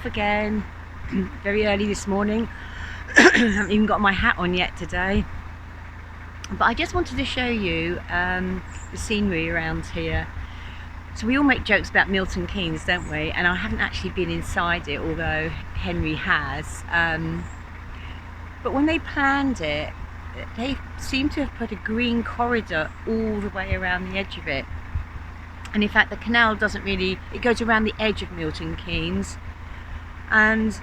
off again very early this morning. I haven't even got my hat on yet today, but I just wanted to show you the scenery around here. So we all make jokes about Milton Keynes, don't we? And I haven't actually been inside it, although Henry has. But when they planned it, they seem to have put a green corridor all the way around the edge of it. And in fact, the canal doesn't really, it goes around the edge of Milton Keynes. And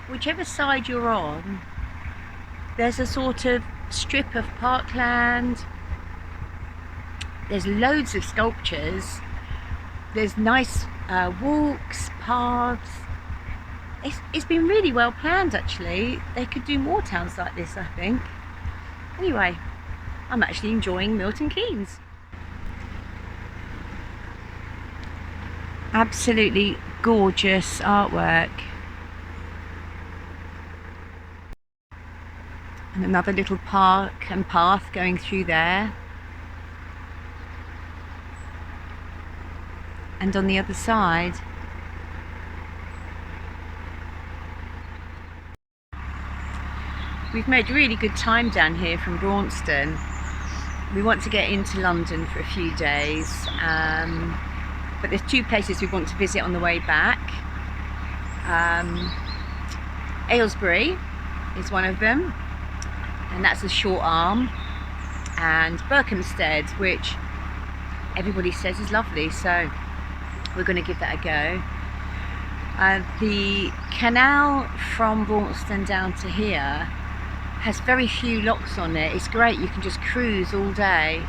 whichever side you're on, there's a sort of strip of parkland. There's loads of sculptures. There's nice walks, paths. It's been really well planned, actually. They could do more towns like this, I think. Anyway, I'm actually enjoying Milton Keynes. Absolutely gorgeous artwork. And another little park and path going through there. And on the other side, we've made really good time down here from Braunston. We want to get into London for a few days, but there's two places we want to visit on the way back. Aylesbury is one of them, and that's a short arm, and Berkhamsted, which everybody says is lovely, so we're going to give that a go. The canal from Braunston down to here has very few locks on it. It's great, you can just cruise all day,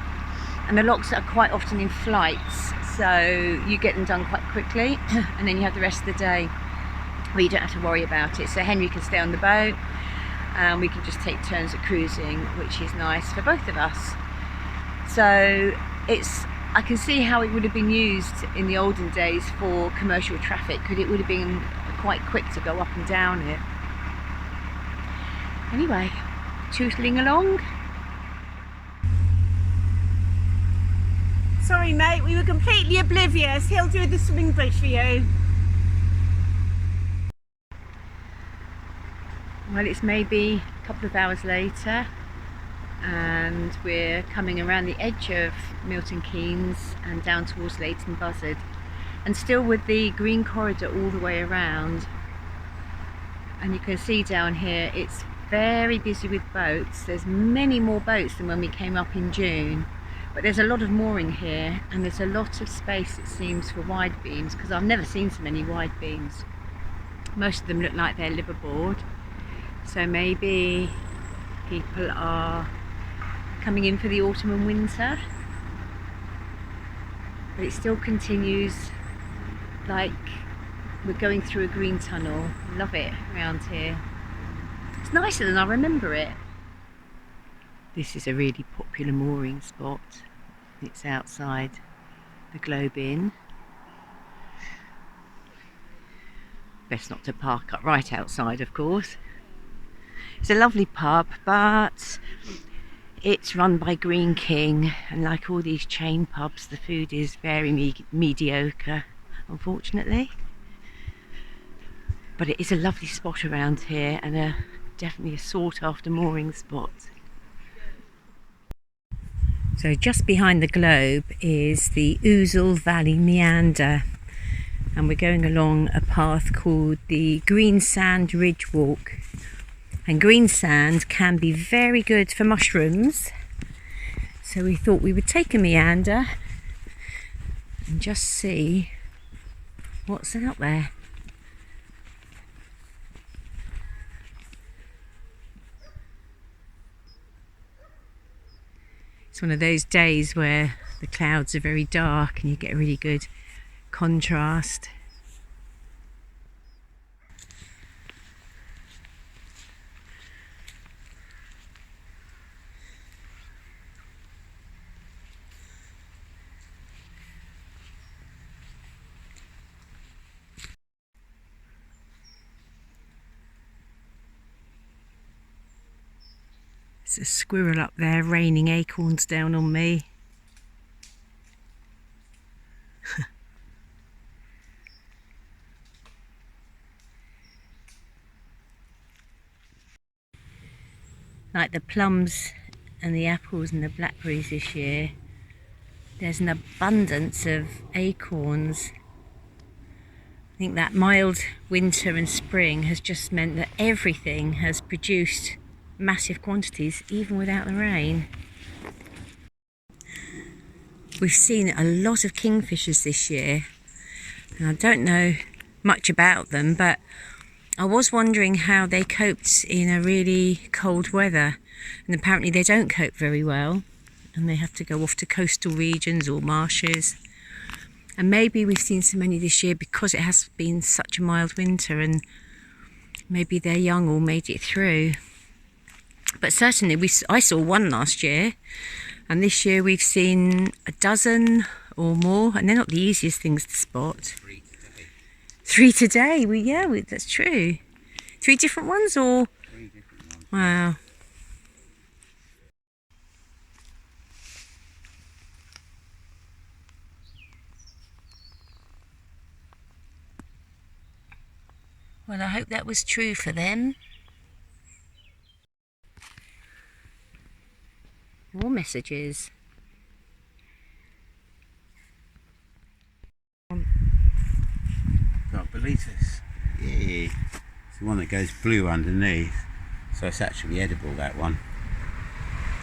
and the locks are quite often in flights, so you get them done quite quickly and then you have the rest of the day where you don't have to worry about it. So Henry can stay on the boat and we can just take turns at cruising, which is nice for both of us. So I can see how it would have been used in the olden days for commercial traffic, because it would have been quite quick to go up and down it. Anyway, tootling along. Sorry mate, we were completely oblivious. He'll do the swimming bridge for you. Well, it's maybe a couple of hours later and we're coming around the edge of Milton Keynes and down towards Leighton, Buzzard, and still with the green corridor all the way around. And you can see down here it's very busy with boats. There's many more boats than when we came up in June, but there's a lot of mooring here, and there's a lot of space, it seems, for wide beams, because I've never seen so many wide beams. Most of them look like they're liverboard, so maybe people are coming in for the autumn and winter. But it still continues like we're going through a green tunnel. Love it around here. It's nicer than I remember it. This is a really popular mooring spot. It's outside the Globe Inn. Best not to park up right outside, of course. It's a lovely pub, but it's run by Green King, and like all these chain pubs, the food is very mediocre, unfortunately. But it is a lovely spot around here, and definitely a sought after mooring spot. So just behind the Globe is the Ouzel Valley Meander, and we're going along a path called the Green Sand Ridge Walk. And green sand can be very good for mushrooms, so we thought we would take a meander and just see what's out there. It's one of those days where the clouds are very dark and you get a really good contrast. There's a squirrel up there raining acorns down on me. like the plums and the apples and the blackberries this year. There's an abundance of acorns. I think that mild winter and spring has just meant that everything has produced massive quantities, even without the rain. We've seen a lot of kingfishers this year, and I don't know much about them, but I was wondering how they coped in a really cold weather, and apparently they don't cope very well, and they have to go off to coastal regions or marshes. And maybe we've seen so many this year because it has been such a mild winter, and maybe their young all made it through. But certainly I saw one last year, and this year we've seen a dozen or more, and they're not the easiest things to spot. 3 today. That's true. 3 different ones, or? 3 different ones. Wow. Well, I hope that was true for them. More messages. Got Bolitas. Yeah. It's the one that goes blue underneath. So it's actually edible, that one.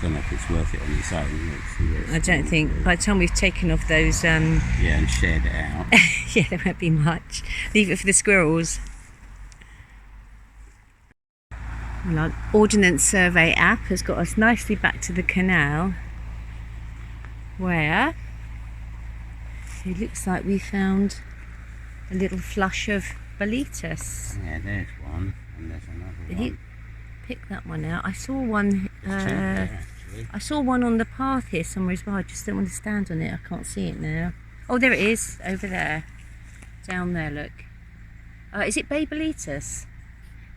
Don't know if it's worth it on its own. I don't think. By the time we've taken off those... Yeah, and shared it out. yeah, there won't be much. Leave it for the squirrels. Well, our Ordnance Survey app has got us nicely back to the canal, where it looks like we found a little flush of Bolitas. Yeah, there's one, and there's another Did one. he pick that one out? I saw one. There's 2 there, actually. I saw one on the path here somewhere as well. I just don't want to stand on it. I can't see it now. Oh, there it is, over there, down there. Look. Is it Bay Bolitas?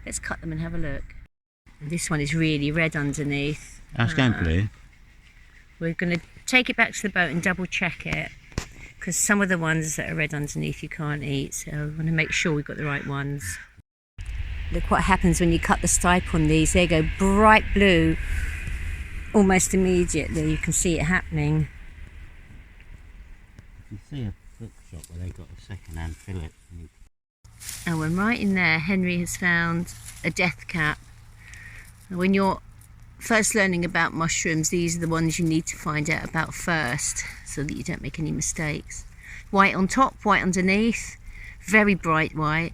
Let's cut them and have a look. This one is really red underneath. That's going blue. We're going to take it back to the boat and double check it, because some of the ones that are red underneath you can't eat, so we want to make sure we've got the right ones. Look what happens when you cut the stipe on these. They go bright blue almost immediately. You can see it happening. You can see a bookshop where they got a second-hand fillet. And when right in there, Henry has found a death cap. When you're first learning about mushrooms, these are the ones you need to find out about first, so that you don't make any mistakes. White on top, white underneath, very bright white.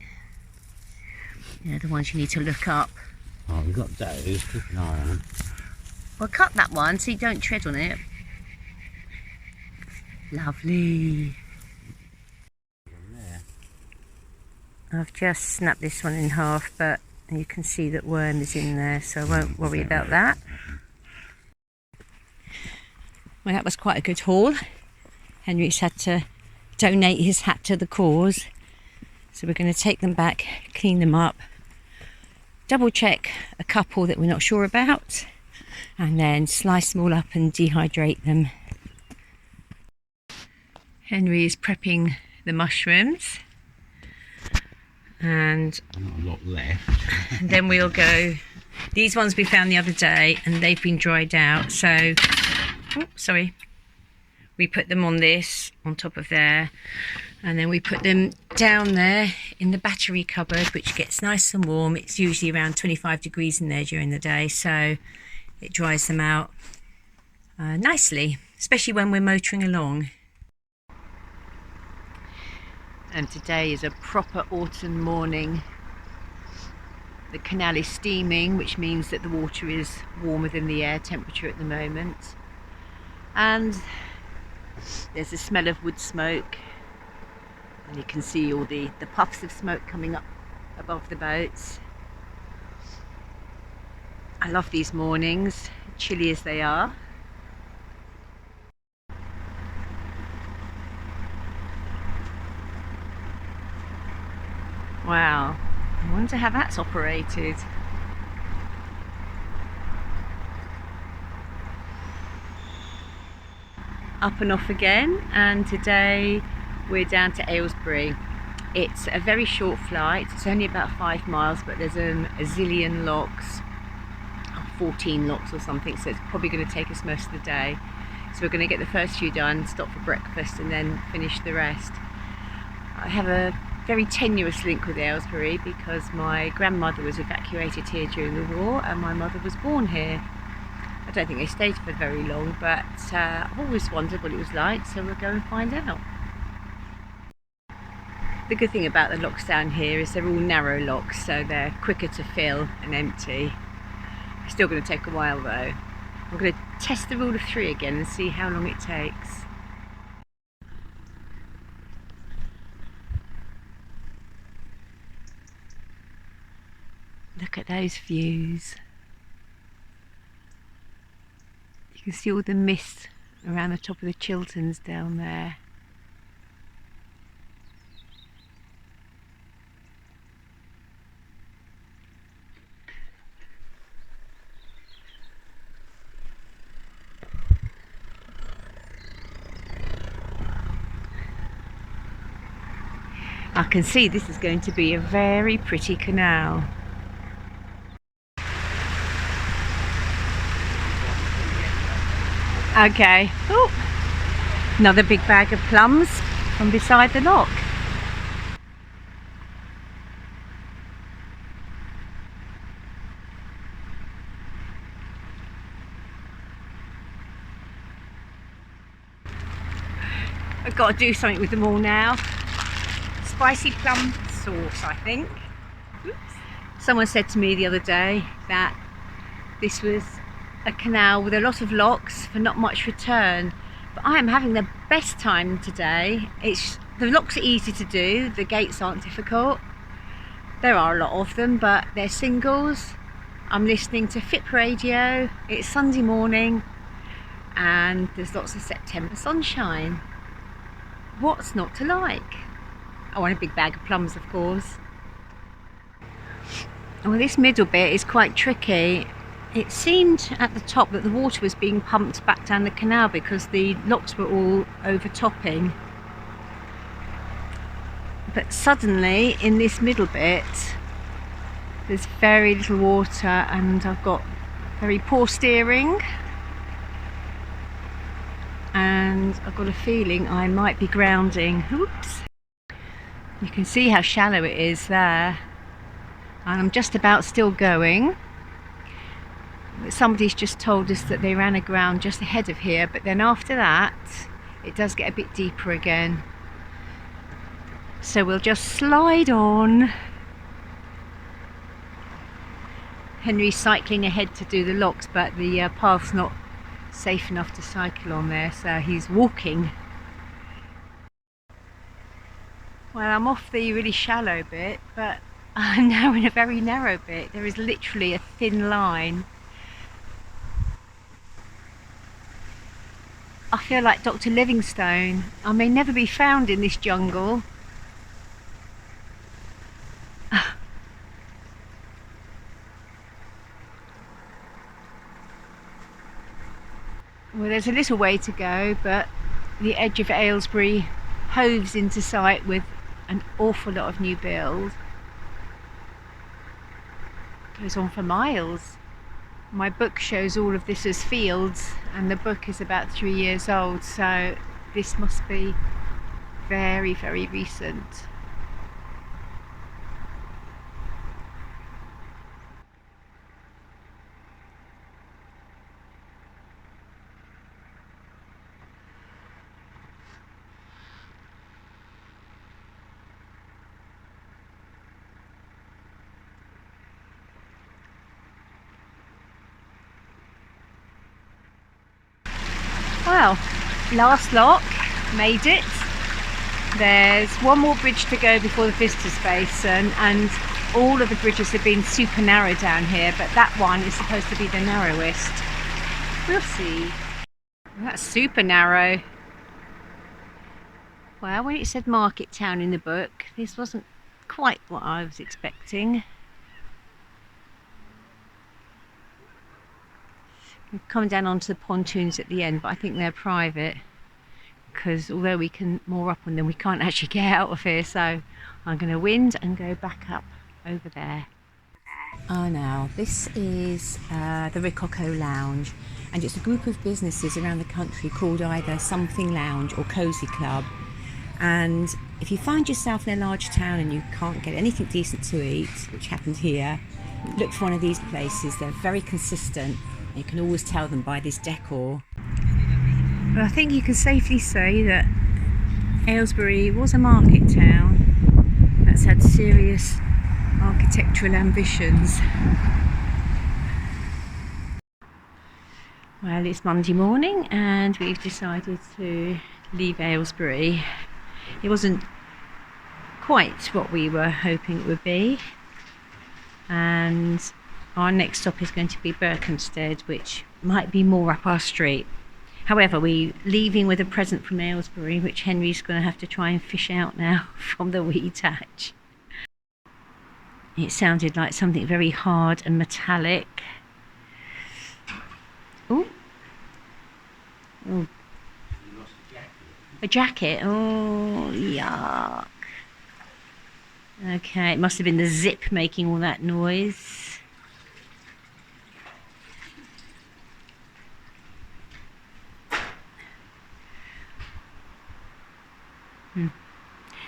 Yeah, the ones you need to look up. Oh, we've got those. Keep an eye on them. Well, cut that one so you don't tread on it. Lovely. There. I've just snapped this one in half, but you can see that worm is in there, so I won't worry about that. Well, that was quite a good haul. Henry's had to donate his hat to the cause, so we're going to take them back, clean them up, double check a couple that we're not sure about, and then slice them all up and dehydrate them. Henry is prepping the mushrooms, and Not a lot left. then we'll go. These ones we found the other day, and they've been dried out, so we put them on this, on top of there, and then we put them down there in the battery cupboard, which gets nice and warm. It's usually around 25 degrees in there during the day, so it dries them out nicely, especially when we're motoring along. And today is a proper autumn morning. The canal is steaming, which means that the water is warmer than the air temperature at the moment. And there's a smell of wood smoke. And you can see all the puffs of smoke coming up above the boats. I love these mornings, chilly as they are. Wow, I wonder how that's operated. Up and off again, and today we're down to Aylesbury. It's a very short flight, it's only about 5 miles, but there's a zillion locks. 14 locks or something, so it's probably going to take us most of the day. So we're going to get the first few done, stop for breakfast, and then finish the rest. I have a very tenuous link with Aylesbury because my grandmother was evacuated here during the war and my mother was born here. I don't think they stayed for very long, but I've always wondered what it was like, so we'll go and find out. The good thing about the locks down here is they're all narrow locks, so they're quicker to fill and empty. It's still going to take a while though. I'm going to test the rule of 3 again and see how long it takes. Look at those views. You can see all the mist around the top of the Chilterns down there. I can see this is going to be a very pretty canal. Okay. Oh, another big bag of plums from beside the lock. I've got to do something with them all now. Spicy plum sauce, I think. Oops. Someone said to me the other day that this was a canal with a lot of locks for not much return, but I am having the best time today. The locks are easy to do, the gates aren't difficult. There are a lot of them, but they're singles. I'm listening to FIP radio. It's Sunday morning and there's lots of September sunshine. What's not to like? I want a big bag of plums, of course. Well, this middle bit is quite tricky. It seemed at the top that the water was being pumped back down the canal because the locks were all overtopping. But suddenly, in this middle bit, there's very little water and I've got very poor steering. And I've got a feeling I might be grounding. Oops. You can see how shallow it is there. And I'm just about still going. Somebody's just told us that they ran aground just ahead of here, but then after that it does get a bit deeper again. So we'll just slide on. Henry's cycling ahead to do the locks, but the path's not safe enough to cycle on there, so he's walking. Well, I'm off the really shallow bit, but I'm now in a very narrow bit. There is literally a thin line. I feel like Dr. Livingstone. I may never be found in this jungle. Well, there's a little way to go, but the edge of Aylesbury hoves into sight with an awful lot of new build. Goes on for miles. My book shows all of this as fields and the book is about 3 years old, so this must be very, very recent. Well, last lock, made it. There's one more bridge to go before the visitor space, and all of the bridges have been super narrow down here, but that one is supposed to be the narrowest. We'll see. That's super narrow. Well, when it said Market Town in the book, this wasn't quite what I was expecting. We've come down onto the pontoons at the end, but I think they're private because although we can moor up on them, we can't actually get out of here, so I'm going to wind and go back up over there. Oh, now this is the Rococo Lounge, and it's a group of businesses around the country called either Something Lounge or Cozy Club. And if you find yourself in a large town and you can't get anything decent to eat, which happened here, look for one of these places. They're very consistent. You can always tell them by this decor. But I think you can safely say that Aylesbury was a market town that's had serious architectural ambitions. Well, it's Monday morning and we've decided to leave Aylesbury. It wasn't quite what we were hoping it would be, and our next stop is going to be Berkhamsted, which might be more up our street. However, we're leaving with a present from Aylesbury, which Henry's going to have to try and fish out now from the weed hatch. It sounded like something very hard and metallic. Oh, a jacket. Oh, yuck. Okay, it must have been the zip making all that noise.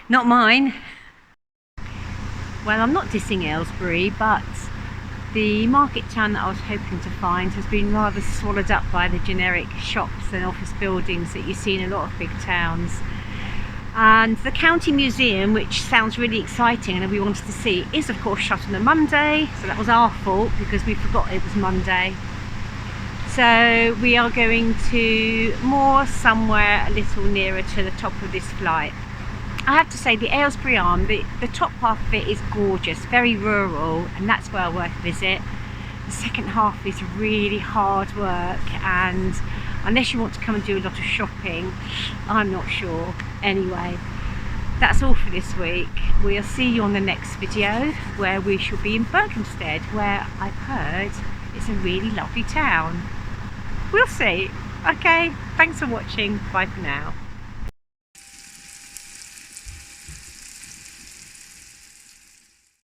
Not mine. Well, I'm not dissing Aylesbury, but the market town that I was hoping to find has been rather swallowed up by the generic shops and office buildings that you see in a lot of big towns. And the county museum, which sounds really exciting and we wanted to see, is of course shut on a Monday, so that was our fault because we forgot it was Monday. So we are going to somewhere a little nearer to the top of this flight. I have to say the Aylesbury Arm, the top half of it is gorgeous, very rural, and that's well worth a visit. The second half is really hard work, and unless you want to come and do a lot of shopping, I'm not sure. Anyway, that's all for this week. We'll see you on the next video where we shall be in Berkhamsted, where I've heard it's a really lovely town. We'll see. Okay, thanks for watching. Bye for now.